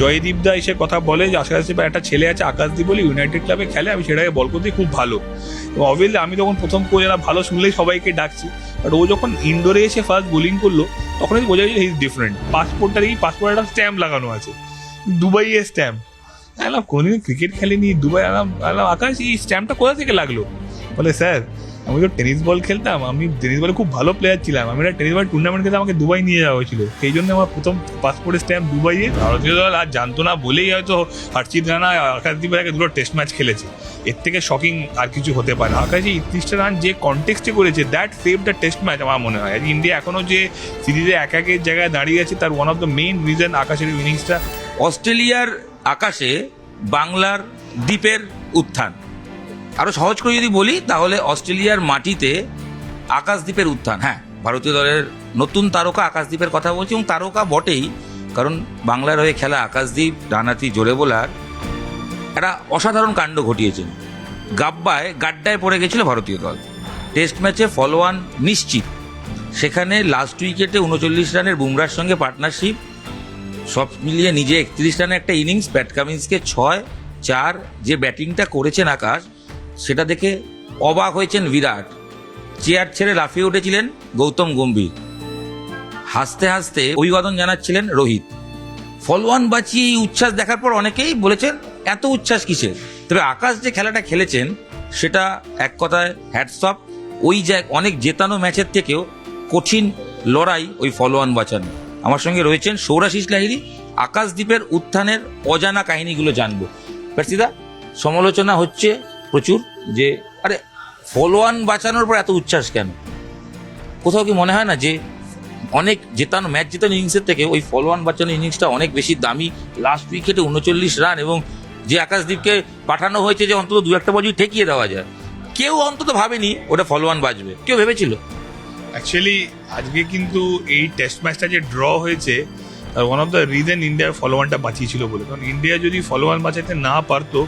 জয়দীপ দা এসে কথা বলে যে আশেপাশে একটা ছেলে আছে আকাশদীপ বলে ইউনাইটেড ক্লাবে খেলে, আমি সেটাকে বল করতে খুব ভালো। এবং অবভিয়াসলি আমি যখন প্রথম কোচ এরা ভালো শুনলেই সবাইকে ডাকছি, বাট ও যখন ইনডোরে এসে ফার্স্ট বোলিং করলো তখনই বোঝা যায় হি ইজ ডিফারেন্ট। পাসপোর্টটা দেখি পাসপোর্টে একটা স্ট্যাম্প লাগানো আছে, দুবাইয়ের স্ট্যাম্প। আলাম কোনোদিন ক্রিকেট খেলিনি দুবাই, আলাম আকাশ এই স্ট্যাম্পটা কোথা থেকে লাগলো? বলে স্যার আমি তো টেনিস বল খেলতাম, আমি টেনিস বলে খুব ভালো প্লেয়ার ছিলাম, আমি একটা টেনিস বল টুর্নামেন্ট খেলতে আমাকে দুবাই নিয়ে যাওয়া হয়েছিল, সেই জন্য আমার প্রথম পাসপোর্টের স্ট্যাম্প দুবাইয়ে। ভারতীয় দল আর জানতো না বলেই হয়তো হরচিত রানা আকাশদীপের আগে দুটো টেস্ট ম্যাচ খেলেছে, এর থেকে শকিং আর কিছু হতে পারে না। আকাশ এই 31টা রান যে কনটেক্সটে করেছে that save the test match আমার মনে হয়। আজ ইন্ডিয়া এখনো যে সিরিজে এক একের জায়গায় দাঁড়িয়ে আছে তার one of the main reason আকাশের ইনিংসটা। অস্ট্রেলিয়ার আকাশে বাংলার দ্বীপের উত্থান। আরো সহজ করে যদি বলি তাহলে অস্ট্রেলিয়ার মাটিতে আকাশদ্বীপের উত্থান। হ্যাঁ, ভারতীয় দলের নতুন তারকা আকাশদ্বীপের কথা বলছি, এবং তারকা বটেই, কারণ বাংলার হয়ে খেলা আকাশদ্বীপ ডানহাতি জোরে বোলার একটা অসাধারণ কাণ্ড ঘটিয়েছেন। গাড্ডায় পড়ে গেছিল ভারতীয় দল, টেস্ট ম্যাচে ফলোয়ান নিশ্চিত, সেখানে লাস্ট উইকেটে 39 রানের বুমরার সঙ্গে পার্টনারশিপ, সব মিলিয়ে নিজে 31 রানের একটা ইনিংস, প্যাট কামিন্সকে 6-4 যে ব্যাটিংটা করেছেন আকাশ, সেটা দেখে অবাক হয়েছেন বিরাট। চেয়ার ছেড়ে লাফিয়ে উঠেছিলেন গৌতম গম্ভীর, হাসতে হাসতে অভিবাদন জানাচ্ছিলেন রোহিত। ফলোয়ান বাঁচিয়ে এই উচ্ছ্বাস দেখার পর অনেকেই বলেছেন এত উচ্ছ্বাস কিসের? তবে আকাশ যে খেলাটা খেলেছেন সেটা এক কথায় হ্যাটস অফ। ওই যে অনেক জেতানো ম্যাচের থেকেও কঠিন লড়াই ওই ফলোয়ান বাঁচানো। আমার সঙ্গে রয়েছেন সৌরাশিস লাহিড়ী, আকাশদ্বীপের উত্থানের অজানা কাহিনীগুলো জানবো। প্রার্থীদা, সমালোচনা হচ্ছে প্রচুর যে আরে ফলোয়ান বাঁচানোর পর এত উচ্ছ্বাস কেন? কোথাও কি মনে হয় না যে অনেক জেতানো ম্যাচ জেতানো ইনিংসের থেকে ওই ফলোয়ান বাঁচানো ইনিংসটা অনেক বেশি দামি? লাস্ট উইকেটে 39 রান, এবং যে আকাশদ্বীপকে পাঠানো হয়েছে যে অন্তত 2-1 বল ঠেকিয়ে দেওয়া যায়, কেউ অন্তত ভাবেনি ওটা ফলোয়ান বাজবে। কেউ ভেবেছিল? অ্যাকচুয়ালি আজকে কিন্তু এই টেস্ট ম্যাচটা যে ড্র হয়েছে তার ওয়ান অফ দ্য রিজন ইন্ডিয়ার ফলোয়ানটা বাঁচিয়েছিল বলে। কারণ ইন্ডিয়া যদি ফলোয়ান বাঁচাতে না পারতো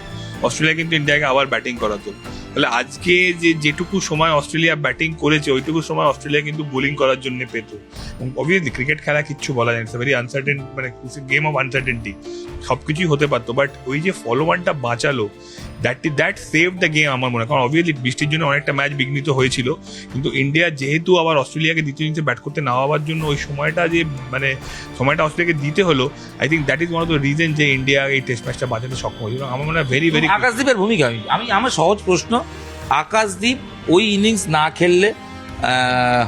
অস্ট্রেলিয়া কিন্তু ইন্ডিয়াকে আবার ব্যাটিং করাতো। তাহলে আজকে যেটুকু সময় অস্ট্রেলিয়া ব্যাটিং করেছে ওইটুকু সময় অস্ট্রেলিয়া কিন্তু বোলিং করার জন্য পেত। এবং অবভিয়াসলি ক্রিকেট খেলা কিচ্ছু বলা যায় না, ভেরি আনসার্টেন, মানে গেম অফ আনসার্টেনটি, সব কিছুই হতে পারতো। বাট ওই যে ফলোয়ানটা বাঁচালো, দ্যাট সেভ দ্য গেম আমার মনে হয়। কারণ অবভিয়াসলি বৃষ্টির জন্য অনেকটা ম্যাচ বিঘ্নিত হয়েছিল, কিন্তু ইন্ডিয়া যেহেতু আবার অস্ট্রেলিয়াকে দ্বিতীয় ইনিংসে ব্যাট করতে না হওয়ার জন্য ওই সময়টা অস্ট্রেলিয়াকে দিতে হলো, I think that is one of the reason যে ইন্ডিয়া এই টেস্ট ম্যাচটা বাঁচাতে সক্ষম হয়েছিল। আমার মনে হয় ভেরি ভেরি। আকাশদ্বীপের ভূমিকা, আমার সহজ প্রশ্ন, আকাশদ্বীপ ওই ইনিংস না খেললে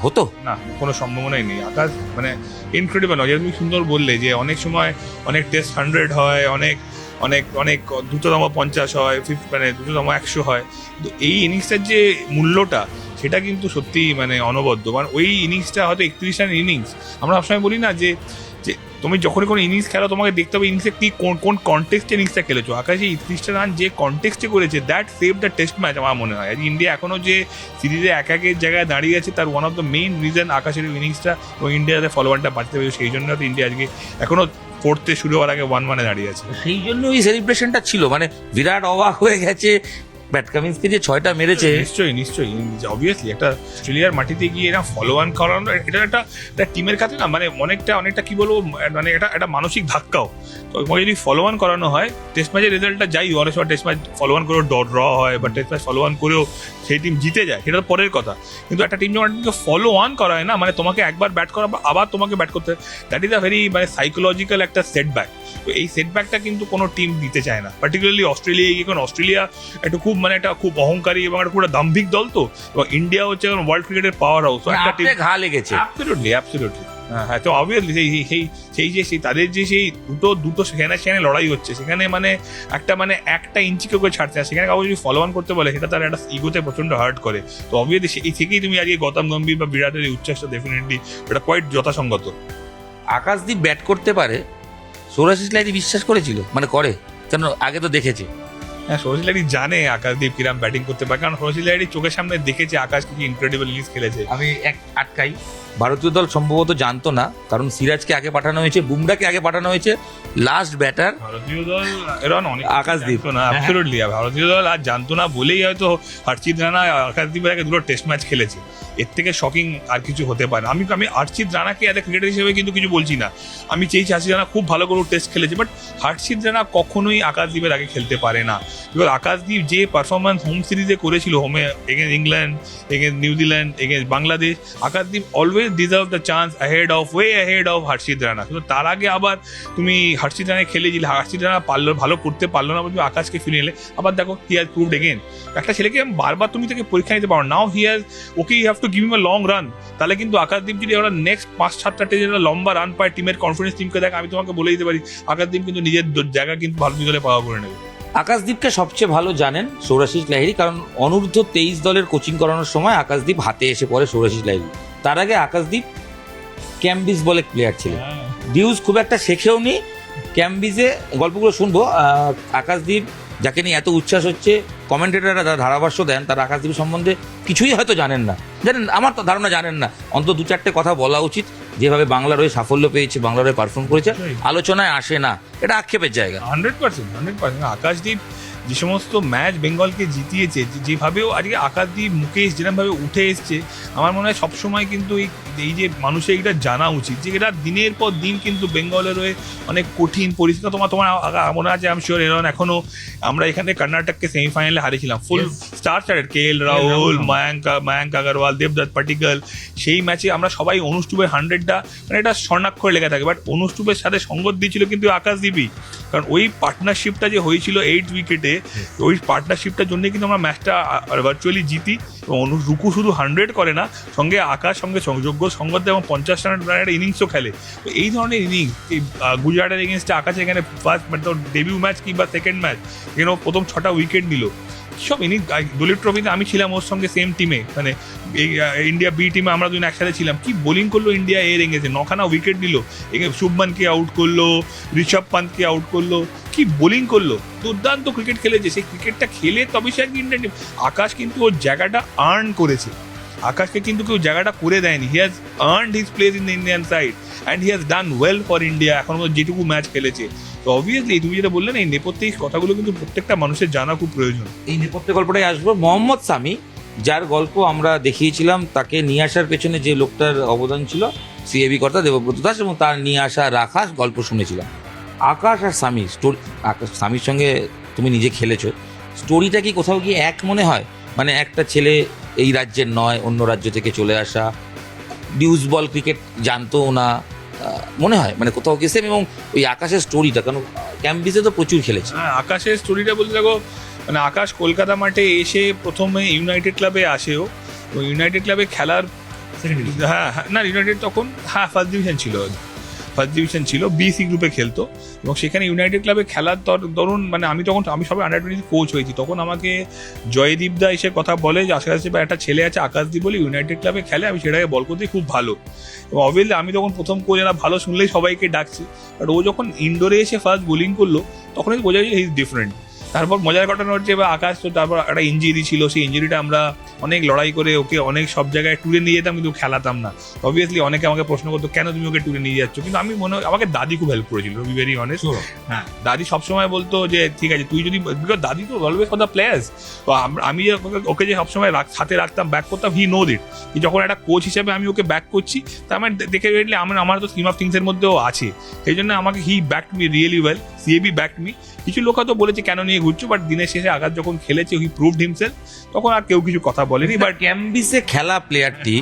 হতো না, কোনো সম্ভাবনাই নেই। আকাশ মানে ইনক্রেডিবল নয়, তুমি সুন্দর বললে যে অনেক সময় অনেক টেস্ট 100 হয়, অনেক অনেক অনেক 250 হয়, মানে 100 হয়, কিন্তু এই ইনিংসটার যে মূল্যটা সেটা কিন্তু সত্যি মানে অনবদ্য। মানে ওই ইনিংসটা হয়তো 31 রানের ইনিংস, আমরা সবসময় বলি না যে তুমি যখনই কোনো ইনিংস খেলো তোমাকে দেখতে হবে ইনিংসে কি কোন কনটেক্সটে ইনিংসটা খেলেছো। আকাশ এই 31টা রান যে কনটেক্সটে করেছে that save the test match আমার মনে হয়। আজ ইন্ডিয়া এখনো যে সিরিজে এক একের জায়গায় দাঁড়িয়ে আছে তার one of the main reason আকাশের ইনিংসটা, এবং ইন্ডিয়াতে ফলোয়ানটা বাঁচতে পেরেছে, সেই জন্য হয়তো ইন্ডিয়া আজকে এখনো পড়তে শুরু হওয়ার আগে 1-1 দাঁড়িয়ে আছে। সেই জন্য ওই সেলিব্রেশনটা ছিল, মানে বিরাট অবাক হয়ে গেছে প্যাট কামিন্সকে যে 6টা মেরেছে। নিশ্চয়ই অবভিয়াসলি একটা অস্ট্রেলিয়ার মাটিতে গিয়ে এরা ফলোয়ান করানো, এটা একটা টিমের কাছে না মানে অনেকটা কি বলবো, মানে এটা একটা মানসিক ধাক্কাও। তো যদি ফলোয়ান করানো হয়, টেস্ট ম্যাচের রেজাল্টটা যাই অনেক সময় টেস্ট ম্যাচ ফলোয়ান করেও ড্র হয় বা টেস্ট ম্যাচ ফলোয়ান করেও সেই টিম জিতে যায়, সেটা তো পরের কথা। কিন্তু একটা টিম যখন ফলো অন করা হয় না, মানে তোমাকে একবার ব্যাট করা আবার তোমাকে ব্যাট করতে হয়, দ্যাট ইজ আ ভেরি মানে সাইকোলজিক্যাল একটা সেটব্যাক। তো এই সেটব্যাকটা কিন্তু কোনো টিম দিতে চায় না, পার্টিকুলারলি অস্ট্রেলিয়া গিয়ে। কারণ অস্ট্রেলিয়া একটা খুব মানে একটা খুব অহংকারী এবং একটা খুব দাম্ভিক দল, তো এবং ইন্ডিয়া হচ্ছে ওয়ার্ল্ড ক্রিকেটের পাওয়ার হাউস, একটা টিম ঘা লেগেছে। অ্যাবসলিউটলি হ্যাঁ। তো অবভিয়াসলি সেই তাদের যে সেই দুটো সেখানে লড়াই হচ্ছে, সেখানে মানে একটা ইঞ্চি কেউ ছাড়ছে না, সেখানে কাউকে যদি ফলোয়ান করতে বলে সেটা তার একটা ইগোতে প্রচন্ড হার্ট করে। তো অবভিয়াসলি সেই থেকেই তুমি আজকে গৌতম গম্ভীর বা বিরাটের এই উচ্ছ্বাসটা ডেফিনেটলি এটা কোয়াইট যথাসঙ্গত। আকাশদ্বীপ ব্যাট করতে পারে সৌরাশিস লাহিড়ী বিশ্বাস করেছিল, মানে করে, কেন আগে তো দেখেছে। হ্যাঁ, সৌরাশিস লাহিড়ী জানে আকাশদ্বীপ কিরাম ব্যাটিং করতে পারে, কারণ সৌরাশিস লাহিড়ী চোখের সামনে দেখেছে আকাশ কি ইনক্রেডিবল ইনিংস খেলেছে। আমি আটকাই, ভারতীয় দল সম্ভবত জানতো না, কারণ সিরাজকে আগে পাঠানো হয়েছে, বুমরাকে আগে পাঠানো হয়েছে, লাস্ট ব্যাটার ভারতীয় দল এরা অনেক আকাশদীপ। জানতো না, অ্যাবসলিউটলি ভারতীয় দল আর জানতো না বলেই হয়তো হর্ষিত রানা আকাশদীপের আগে দুটো টেস্ট ম্যাচ খেলেছে। এর থেকে শকিং আর কিছু হতে পারে না। আমি হর্ষিত রানাকে এত ক্রিকেটার হিসেবে কিন্তু কিছু বলছি না, আমি চেয়েছি হর্ষিত রানা খুব ভালো করে টেস্ট খেলেছে, বাট হর্ষিত রানা কখনোই আকাশদীপের আগে খেলতে পারে না। এবার আকাশদীপ যে পারফরমেন্স হোম সিরিজে করেছিল, হোমে against England, against New Zealand, against Bangladesh, Akashdeep always deserve the chance way ahead of হর্ষিত রানা। কিন্তু তার আগে আবার তুমি হর্ষিত রানা খেলেছিলে, হর্ষিত রানা পারলো, ভালো করতে পারলো না, তুমি আকাশকে ফিরে এলে। আবার দেখো হি হ্যাজ প্রুভড এগেন। একটা ছেলেকে বারবার তুমি তাকে পরীক্ষা নিতে পারো, now he has okay you have to give him a long run. তাহলে কিন্তু আকাশদীপ যদি ওরা নেক্সট 5-7টা যেটা লম্বা রান পায় টিমের কনফিডেন্স টিমকে দেখ, আমি তোমাকে বলে দিতে পারি আকাশদীপ কিন্তু নিজের জায়গা কিন্তু ভারতীয় দলে পাওয়া করে নেবে। আকাশদীপকে সবচেয়ে ভালো জানেন সৌরাশিস লাহিড়ী, কারণ অনূর্ধ্ব 23 দলের কোচিং করানোর সময় আকাশদীপ হাতে এসে পড়ে সৌরাশিস লাহিড়ী। তার আগে আকাশদীপ ক্যাম্বিস বলে প্লেয়ার ছিলেন, ডিউজ খুব একটা শেখেও নি। ক্যাম্বিসে গল্পগুলো শুনবো। আকাশদীপ যাকে নিয়ে এত উচ্ছ্বাস হচ্ছে, কমেন্টেটাররা যারা ধারাভাষ্য দেন তারা আকাশদীপ সম্বন্ধে কিছুই হয়তো জানেন, আমার তো ধারণা জানেন না। অন্তত 2-4টে কথা বলা উচিত, যেভাবে বাংলার হয়ে সাফল্য পেয়েছে, বাংলার হয়ে পারফর্ম করেছে, আলোচনায় আসে না, এটা আক্ষেপের জায়গা। 100%। আকাশদীপ যে সমস্ত ম্যাচ বেঙ্গলকে জিতিয়েছে, যেভাবেও আজকে আকাশদীপ, মুকেশ যেরকমভাবে উঠে এসছে, আমার মনে হয় সবসময় কিন্তু এই যে মানুষের এটা জানা উচিত যে এটা দিনের পর দিন কিন্তু বেঙ্গলের হয়ে অনেক কঠিন পরিস্থিতি। তোমার মনে আছে, আমি শিওর এরকম এখনো আমরা এখানে কর্ণাটককে সেমিফাইনালে হারিয়েছিলাম, full star studded, KL Rahul, Mayank Agarwal, দেবদত্ত পাটিকল। সেই ম্যাচে আমরা সবাই অনুষ্টুপের 100টা মানে এটা স্বর্ণাক্ষরে লেখা থাকে, বাট অনুষ্টুপের সাথে সঙ্গত দিয়েছিল কিন্তু আকাশদীপই, কারণ ওই পার্টনারশিপটা যে হয়েছিল 8 উইকেটে, ওই পার্টনারশিপটার জন্য কিন্তু আমরা ম্যাচটা ভার্চুয়ালি জিতি। এবং রুকু শুধু 100 করে না, সঙ্গে আকাশ সঙ্গে যোগ্য সঙ্গত এবং 50 রানের ইনিংসও খেলে। তো এই ধরনের ইনিংস গুজরাটের এগেনস্টে আকাশে এখানে ফার্স্ট মানে ডেবিউ ম্যাচ কিংবা সেকেন্ড ম্যাচ এখানে প্রথম 6টা উইকেট নিল। সব ইনিংস দলীয় ট্রফিতে আমি ছিলাম ওর সঙ্গে সেম টিমে, মানে ইন্ডিয়া বি টিমে আমরা দুজন একসাথে ছিলাম। কি বোলিং করলো ইন্ডিয়া, রেঙেছে 9খানা উইকেট নিল, শুভমানকে আউট করলো, ঋষভ পান্তকে আউট করলো, কি বোলিং করলো, দুর্দান্ত ক্রিকেট খেলেছে। সেই ক্রিকেটটা খেলে তবে সে একটি ইন্ডিয়ান টিম। আকাশ কিন্তু ওর জায়গাটা আর্ন করেছে, আকাশকে কিন্তু কেউ জায়গাটা করে দেয়নি। He has earned his place in the Indian side and he has done well for India এখন যেটুকু ম্যাচ খেলেছে। তো অবভিয়াসলি তুমি যেটা বললে না, এই নেপথ্যে এই কথাগুলো কিন্তু প্রত্যেকটা মানুষের জানা খুব প্রয়োজন। এই নেপথ্যে গল্পটাই আসবো। মোহাম্মদ সামি, যার গল্প আমরা দেখিয়েছিলাম, তাকে নিয়ে আসার পেছনে যে লোকটার অবদান ছিল সিএবি কর্তা দেবব্রত দাস, এবং তার নিয়ে আসা রাখা গল্প শুনেছিলাম। আকাশ আর সামি স্টোরি, আকাশ সামির সঙ্গে তুমি নিজে খেলেছো, স্টোরিটা কি কোথাও গিয়ে এক মনে হয়? মানে একটা ছেলে এই রাজ্যের নয়, অন্য রাজ্য থেকে চলে আসা, ডিউজ বল ক্রিকেট জানতো না, মনে হয় মানে কোথাও গিয়ে সেম। এবং ওই আকাশের স্টোরিটা, কারণ ক্যাম্বিসে তো প্রচুর খেলেছে। হ্যাঁ, আকাশের স্টোরিটা বলতে দেখো, মানে আকাশ কলকাতা মাঠে এসে প্রথমে ইউনাইটেড ক্লাবে আসেও, ইউনাইটেড ক্লাবে খেলার না ইউনাইটেড তখন ফার্স্ট ডিভিশন ছিল, BC গ্রুপে খেলতো, এবং সেখানে ইউনাইটেড ক্লাবে খেলার ধরুন মানে আমি সবাই আন্ডার-20 কোচ হয়েছি, তখন আমাকে জয়দীপ দা এসে কথা বলে যে আশেপাশে একটা ছেলে আছে আকাশদীপ বলে, ইউনাইটেড ক্লাবে খেলে, আমি সেটাকে বল করতে খুব ভালো। এবং অবভিয়াসলি আমি তখন প্রথম কোচ, এরা ভালো শুনলেই সবাইকে ডাকছি, বাট ও যখন ইনডোরে এসে ফার্স্ট বোলিং করলো তখনই বোঝা যায় হি ইজ ডিফারেন্ট। তারপর মজার ঘটনা হচ্ছে বা আকাশ তো তারপর একটা ইঞ্জুরি ছিল, সেই ইঞ্জুরিটা আমরা অনেক লড়াই করে ওকে অনেক সব জায়গায় ট্যুরে নিয়ে যেতাম, কিন্তু খেলাতাম না। অবভিয়াসলি অনেকে আমাকে প্রশ্ন করতো কেন তুমি ওকে ট্যুরে নিয়ে যাচ্ছ, কিন্তু আমি আমাকে দাদি খুব হেল্প করেছিল, টু বি ভেরি অনেস্ট। হ্যাঁ, দাদি সবসময় বলতো যে ঠিক আছে তুই যদি, বিকজ দাদি তো অলওয়েজ ফর দ্য প্লেয়ার্স, তো আমি ওকে যে সবসময় সাথে রাখতাম, ব্যাক করতাম, হি নোজ ইট, কি যখন একটা কোচ হিসেবে আমি ওকে ব্যাক করছি, তার মানে দেখে রেটলি আমার তো স্কিম অফ থিংসের মধ্যেও আছে, সেই জন্য আমাকে he back me really well, CAB back me. কিছু লোক হয়তো বলেছে কেন নিয়ে ঘুরছো, বাট দিনের শেষে আকাশ যখন খেলেছে হি প্রুভড হিমসেলফ, তখন আর কেউ কিছু কথা বলেনি। বাট ক্যাম্বিসে খেলা প্লেয়ারটি,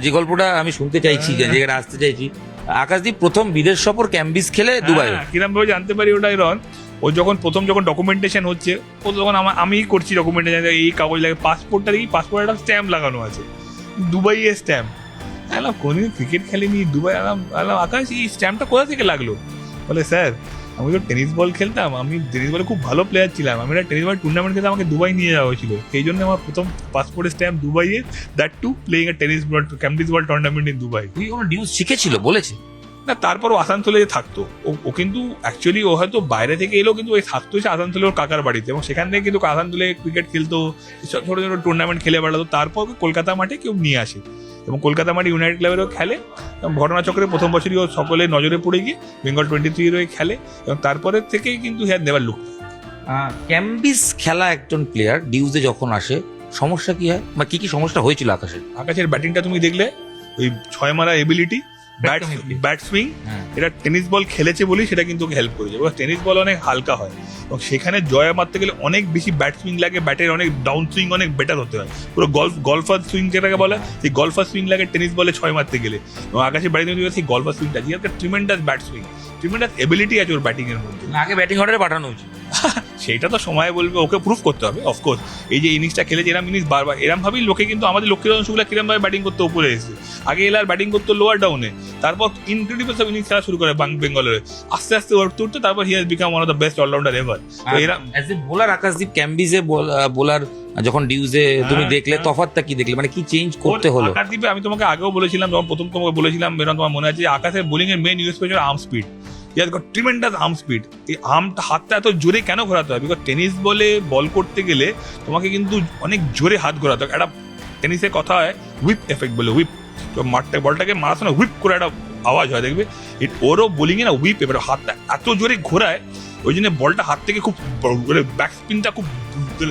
যে গল্পটা আমি শুনতে চাইছি, যে জায়গাটা আসতে চাইছি, আকাশদীপ প্রথম বিদেশ সফর ক্যাম্বিস খেলে দুবাই। কিরম ভাবে জানতে পারি ওটা রন, ও যখন যখন ডকুমেন্টেশন হচ্ছে, ও তখন আমি করছি ডকুমেন্টেশন, এই কাগজ লাগে, পাসপোর্ট একটা স্ট্যাম্প লাগানো আছে, দুবাইয়ের স্ট্যাম্প। আলাম কোনদিন ক্রিকেট খেলিনি, দুবাই আলাম আকাশ এই স্ট্যাম্পটা কোথা থেকে লাগলো? বলে স্যার আমি তো টেনিস বল খেলতাম, আমি টেনিস বলে খুব ভালো প্লেয়ার ছিলাম, আমি একটা টেনিস বল টুর্নামেন্ট খেলতে আমাকে দুবাই নিয়ে যাওয়া হয়েছিল, সেই জন্য আমার প্রথম পাসপোর্টের স্ট্যাম্প দুবাইয়ে, that to playing a tennis ball ক্যাম্বিস বল টুর্নামেন্ট ইন দুবাই। তুই কোনো নিউজ শিখেছিল বলেছে না, তারপর ও আসানসোলে থাকতো, ও কিন্তু অ্যাকচুয়ালি ও হয়তো বাইরে থেকে এলো, কিন্তু ওই থাকতো এসে আসানসোলে ওর কাকার বাড়িতে, এবং সেখান থেকে কিন্তু আসানসোলে ক্রিকেট খেলতো, ছোটো ছোটো টুর্নামেন্ট খেলে বেড়াতো, তারপর কলকাতা মাঠে কেউ নিয়ে আসে। এবং কলকাতা মাঠে ইউনাইটেড ক্লাবেরও খেলে এবং ঘটনাচক্রে প্রথম বছরই ও সকলের নজরে পড়ে গিয়ে বেঙ্গল 23 হয়ে খেলে এবং তারপরের থেকেই কিন্তু হ্যাঁ নেভার লুক। ক্যাম্বিস খেলা একজন প্লেয়ার ডিউজে যখন আসে সমস্যা কি হয় বা কি কি সমস্যা হয়েছিল আকাশের? আকাশের ব্যাটিংটা তুমি দেখলে, ওই 6 মারা এবিলিটি, ব্যাট সুইং, এটা টেনিস বল খেলেছে বলেই সেটা কিন্তু হেল্প করেছে। টেনিস বল অনেক হালকা হয় এবং সেখানে জয় মারতে গেলে অনেক বেশি ব্যাট সুইং লাগে, ব্যাটের অনেক ডাউন সুইং অনেক বেটার হতে হয়, পুরো গলফার সুইং যেটাকে বলে সেই গলফার সুইং লাগে টেনিস বলে 6 মারতে গেলে। এবং আকাশের ব্যাটিং সেই গলফার সুইংটা যে একটা tremendous bat swing, tremendous ability আছে ওর ব্যাটিং এর মধ্যে। আগে ব্যাটিং অর্ডারে পাঠানো উচিত, সেইটা তো সময় বলবে, ওকে প্রুফ করতে হবে। অফকোর্স এই যে ইনিংসটা খেলেছে এরম ইনিংস বারবার এরম ভাবেই লোকে কিন্তু আমাদের লক্ষ্মীরঞ্জন শুক্লা কিরম ভাবে ব্যাটিং করতে উপরে এসেছে। আগে এলার ব্যাটিং করতো লোয়ার ডাউনে, তারপর ইনক্রেডিবল সব ইনিংস খেলা শুরু করে বেঙ্গলের, আস্তে আস্তে উঠতে উঠতে তারপর he has become one of the best allrounder ever. As a bowler Akashdeep ক্যাম্বিসে বোলার যখন ডিউজে তুমি দেখলে তফাৎটা কি দেখলে, মানে কি চেঞ্জ করতে হলো? আকাশদীপে আমি তোমাকে আগেও বলেছিলাম, যখন প্রথম তোমাকে বলেছিলাম বেরন, তোমার মনে আছে আকাশের বোলিং এর মেন ইউএসপি হচ্ছে arm speed. He has got tremendous arm speed. এই হাতটা এত জোরে কেন ঘোরাতে হয়? বিকজ টেনিস বলে বল করতে গেলে তোমাকে কিন্তু অনেক জোরে হাত ঘোরাতে হয়। একটা টেনিসের কথা হয় হুইপ এফেক্ট বলে, হুইপ, তো বলটাকে মারার সময় হুইপ করে একটা আওয়াজ হয়, দেখবে ওরও বোলিং এ না হুইপ, এবার হাতটা এত জোরে ঘোরায় ওই জন্য বলটা হাত থেকে খুব ব্যাক স্পিনটা খুব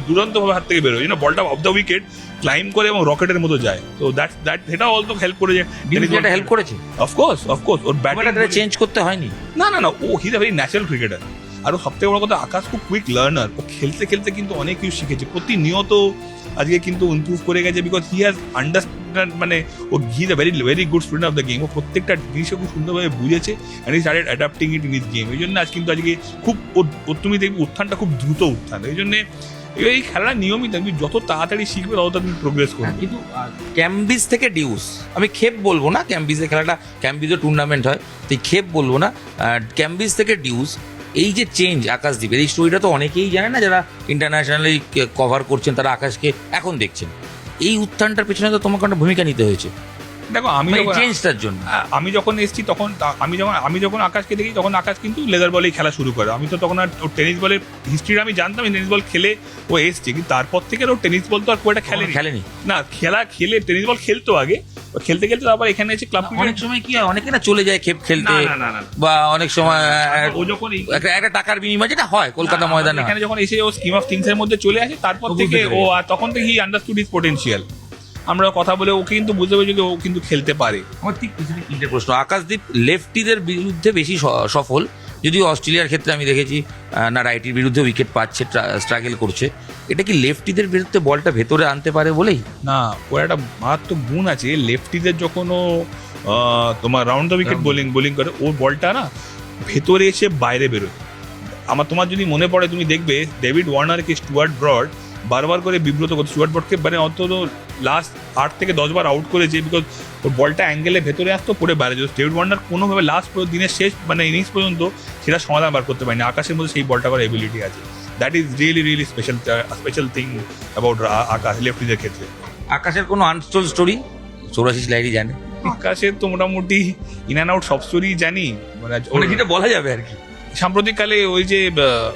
দুরন্ত ভাবে হাত থেকে বেরোয়, ওই জন্য বলটা অফ দ্য উইকেট ক্লাইম করে এবং রকেটের মতো যায়। তো দ্যাট সেটা অলসো হেল্প করে, ডিউজে হেল্প করেছে। অফকোর্স ওর ব্যাটিংটা চেঞ্জ করতে হয়নি। না, ও he is a very natural cricketer. আর সব থেকে বড় কথা আকাশ খুব কুইক লার্নার, ও খেলতে খেলতে কিন্তু অনেক কিছু শিখেছে, প্রতিনিয়ত আজকে কিন্তু ইমপ্রুভ করে গেছে। বিকজ হি হ্যাজ আন্ডারস্ট্যান্ড, মানে ও he is a very good student of the game. ও প্রত্যেকটা জিনিসকে খুব সুন্দরভাবে বুঝেছে and he started adapting it in his game. এই জন্য আজ কিন্তু আজকে খুব তুমি দেখবে উত্থানটা খুব দ্রুত উত্থান। এই জন্য এই খেলাটা নিয়মিত তুমি যত তাড়াতাড়ি শিখবে তত তুমি প্রোগ্রেস করবে। কিন্তু ক্যাম্বিস থেকে ডিউজ, আমি খেপ বলবো না, ক্যাম্বিসের খেলাটা ক্যাম্বিসও টুর্নামেন্ট হয়, তুই খেপ বলবো না। ক্যাম্বিস থেকে ডিউজ, এই যে চেঞ্জ আকাশদ্বীপের, এই স্টোরিটা তো অনেকেই জানে না, যারা ইন্টারন্যাশনালি কভার করছেন তারা আকাশকে এখন দেখছেন। এই উত্থানটার পেছনে তো তোমাকে একটা ভূমিকা নিতে হয়েছে। দেখো চেঞ্জটার জন্য আমি যখন এসেছি তখন আমি যখন আকাশকে দেখি তখন আকাশ কিন্তু লেদার বলেই খেলা শুরু করে। আমি তো তখন আর ওর টেনিস বলের হিস্ট্রিটা আমি জানতাম, টেনিস বল খেলে ও এসছে, কিন্তু তারপর থেকে ওর টেনিস বল তো আর খুব একটা খেলেনি না, খেলে টেনিস বল খেলতো আগে, খেলতে খেলতে তারপর এখানে এসে ক্লাব। অনেক সময় কি হয়, অনেকে না চলে যায় খেপ খেলতে, বা অনেক সময় ও যখন একটা টাকার বিনিময় যেটা হয় কলকাতা ময়দানে, এখানে যখন এসে ও স্কিম অফ থিংস এর মধ্যে চলে আসে, তারপর থেকে ও তখন থেকে হি আন্ডারস্টুড হিজ পোটেনশিয়াল। আমরা কথা বলে ওকে কিন্তু বুঝতে পেরেছি যে ও কিন্তু খেলতে পারে। আমার ঠিক তিনটে প্রশ্ন। আকাশদীপ লেফটিদের বিরুদ্ধে বেশি সফল, যদিও অস্ট্রেলিয়ার ক্ষেত্রে আমি দেখেছি না রাইটির বিরুদ্ধে উইকেট পাচ্ছে, স্ট্রাগল করছে। এটা কি লেফটিদের বিরুদ্ধে বলটা ভেতরে আনতে পারে বলেই? না, ওর একটা মারাত্মক গুণ আছে। লেফটিদের যখন ও তোমার রাউন্ড দ্য উইকেট বোলিং করে, ওর বলটা না ভেতরে এসে বাইরে বেরোয়। তোমার যদি মনে পড়ে, তুমি দেখবে ডেভিড ওয়ার্নারকে স্টুয়ার্ট ব্রড বারবার করে বিব্রত করছে, স্টুয়ার্ট ব্রডকে মানে অন্তত লাস্ট 8 থেকে 10 বার আউট করেছে, বিকজ ওর বলটা অ্যাঙ্গেলে ভেতরে আসতো, পড়ে বাইরে যেত। ডেভিড ওয়ার্নার কোনোভাবে লাস্ট দিনের শেষ মানে ইনিংস পর্যন্ত সেটা সমাধান বার করতে পারেনি। আকাশের মধ্যে সেই বলটা করার এবিলিটি আছে। That is really special thing about Akash লেফটিদের ক্ষেত্রে। আকাশের কোনো আনটোল্ড স্টোরি 84 লাইনই জানে? আকাশের তো মোটামুটি ইন অ্যান্ড আউট সব স্টোরি জানি, মানে যেটা বলা যাবে আর কি। সাম্প্রতিককালে ওই যে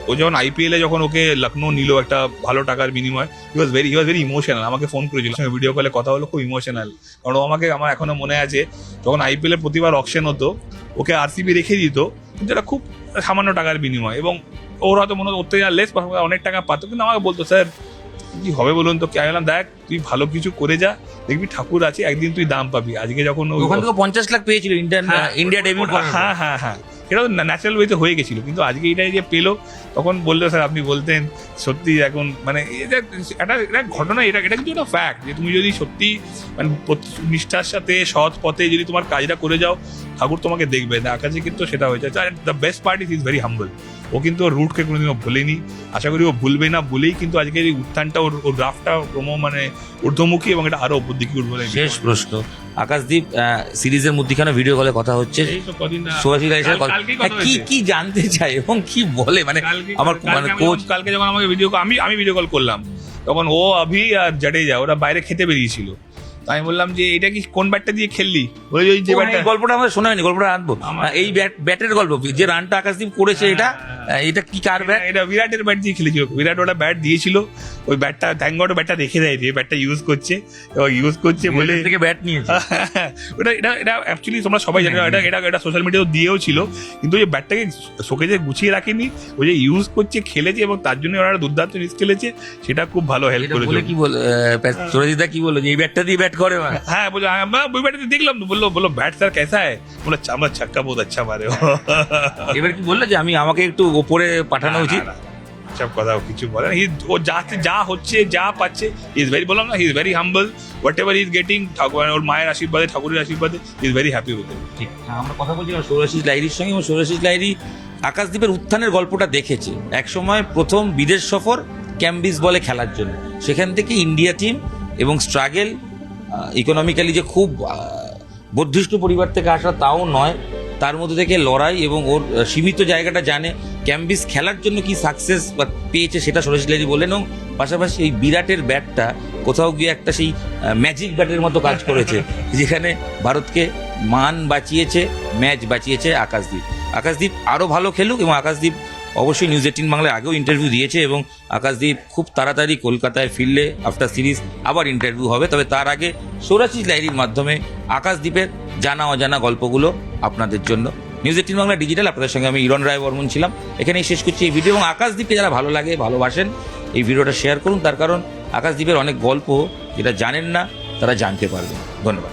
ও যখন আইপিএল এ যখন ওকে লখনৌ নিল একটা ভালো টাকার বিনিময়, হি ওয়াজ ভেরি ইমোশনাল। আমাকে ফোন করেছিল, ভিডিও কলে কথা হলো, খুব ইমোশনাল। কারণ আমার এখনো মনে আছে যখন আইপিএল এর প্রতিবার অকশন হতো, ওকে আরসিবি রেখে দিত, কিন্তু এটা খুব সামান্য টাকার বিনিময়, এবং ওর হয়তো মনে হতো লেস অনেক টাকা পাতো, কিন্তু আমাকে বলতো স্যার কি হবে বলুন তো। আমি বললাম দেখ তুই ভালো কিছু করে যা, দেখবি ঠাকুর আছে, একদিন তুই দাম পাবি। আজকে যখন ওখান থেকে 50 লাখ পেয়েছিল ইন্ডিয়া ডেবিউট, হ্যাঁ এটা তো ন্যাচারাল ওয়েতে হয়ে গেছিল, কিন্তু আজকে এটাই যে পেলো, তখন বললো স্যার আপনি বলতেন সত্যি এখন মানে এটা ঘটনা, এটা কিন্তু একটা ফ্যাক্ট যে তুমি যদি সত্যি মানে নিষ্ঠার সাথে সৎ পথে যদি তোমার কাজটা করে যাও, ঠাকুর তোমাকে দেখবে। আকাশে কিন্তু সেটা হয়েছে। The best part is very humble. ও কিন্তু ওর রুটকে কোনোদিনও ভুলেনি, আশা করি ও ভুলবে না বলেই কিন্তু আজকের এই উত্থানটা ওর গ্রাফটা মানে ঊর্ধ্বমুখী, এবং এটা আরো উপর দিকে উঠবে। শেষ প্রশ্ন, আকাশদীপ সিরিজের মধ্যখানে ভিডিও কলে কথা হচ্ছে, কি জানতে চাই এবং কি বলে, মানে আমার কোচ কালকে যখন আমাকে আমি ভিডিও কল করলাম, তখন ও অভি আর জাডেজা ওরা বাইরে খেতে বেরিয়েছিল। আমি বললাম যে এটা কি কোন ব্যাটটা দিয়ে খেললি? বলে যে ওই যে ব্যাটটা। এই গল্পটা আমাদের শোনা হয়নি, গল্পটা আনবো। এই ব্যাটের গল্প, যে রানটা আকাশদীপ করেছে, এটা কি কার ব্যাট? এটা বিরাটের ব্যাট দিয়ে খেলেছিল। বিরাট ওটা ব্যাট দিয়েছিল, ওই ব্যাটটা থ্যাঙ্ক গড ব্যাটটা রেখে দেয়, যে ব্যাটটা ইউজ করছে এবং ইউজ করছে বলে থেকে ব্যাট নিয়েছে। ওটা এটা এটা অ্যাকচুয়ালি তোমরা সবাই জানো, এটা এটা এটা সোশ্যাল মিডিয়াতে দিয়েও ছিল, কিন্তু ওই ব্যাটটাকে শোকেজে গুছিয়ে রাখেনি, ওই যে ইউজ করছে, খেলেছে এবং তার জন্য ওরা দুর্দান্ত রিস্ক খেলেছে, সেটা খুব ভালো হেল্প করেছে। বলে কি বল সুরজিৎদা কি বললো যে এই ব্যাটটা দিয়ে ব্যাট করে? হ্যাঁ বললো, আমরা ওই ব্যাটটা দেখলাম তো, বললো ব্যাট স্যার কেসা है? বলে আমরা ছক্কা বহুত আচ্ছা মারে। এবার কি বললো যে আমাকে একটু ওপরে পাঠানো উচিত? সব কথা কিছু বলে না। ও যা হচ্ছে, যা পাচ্ছে, ইজ ভেরি, বললাম না, he is very humble, whatever is getting, ওর মায়ের আশীর্বাদে, ঠাকুরের আশীর্বাদে, is very happy with it. ঠিক, আমরা কথা বলছিলাম সৌরাশিস লাহিড়ীর সঙ্গে, এবং সৌরাশিস লাহিড়ী আকাশদীপের উত্থানের গল্পটা দেখেছে। একসময় প্রথম বিদেশ সফর ক্যাম্বিস বলে খেলার জন্য, সেখান থেকে ইন্ডিয়া টিম, এবং স্ট্রাগেল ইকোনমিক্যালি যে খুব বর্ধিষ্ণু পরিবার থেকে আসা তাও নয়, তার মধ্যে থেকে লড়াই এবং ওর সীমিত জায়গাটা জানে, ক্যাম্বিস খেলার জন্য কি সাকসেস পেয়েছে সেটা সৌরাশিস লাহিড়ী বললেন। এবং পাশাপাশি এই বিরাটের ব্যাটটা কোথাও গিয়ে একটা সেই ম্যাজিক ব্যাটের মতো কাজ করেছে, যেখানে ভারতকে মান বাঁচিয়েছে, ম্যাচ বাঁচিয়েছে আকাশদীপ। আকাশদীপ আরও ভালো খেলুক, এবং আকাশদীপ অবশ্যই নিউজ 18 বাংলায় আগেও ইন্টারভিউ দিয়েছে, এবং আকাশদীপ খুব তাড়াতাড়ি কলকাতায় ফিরলে আফটার সিরিজ আবার ইন্টারভিউ হবে। তবে তার আগে সৌরাশিস লাহিড়ীর মাধ্যমে আকাশদীপের জানা অজানা গল্পগুলো আপনাদের জন্য। নিউজ 18 বাংলা ডিজিটাল, আপনাদের সঙ্গে আমি ইরণ রায় বর্মন ছিলাম। এখানেই শেষ করছি এই ভিডিও, এবং আকাশদীপকে যারা ভালো লাগে, ভালোবাসেন, এই ভিডিওটা শেয়ার করুন, তার কারণ আকাশদীপের অনেক গল্প যেটা জানেন না তারা জানতে পারবেন। ধন্যবাদ।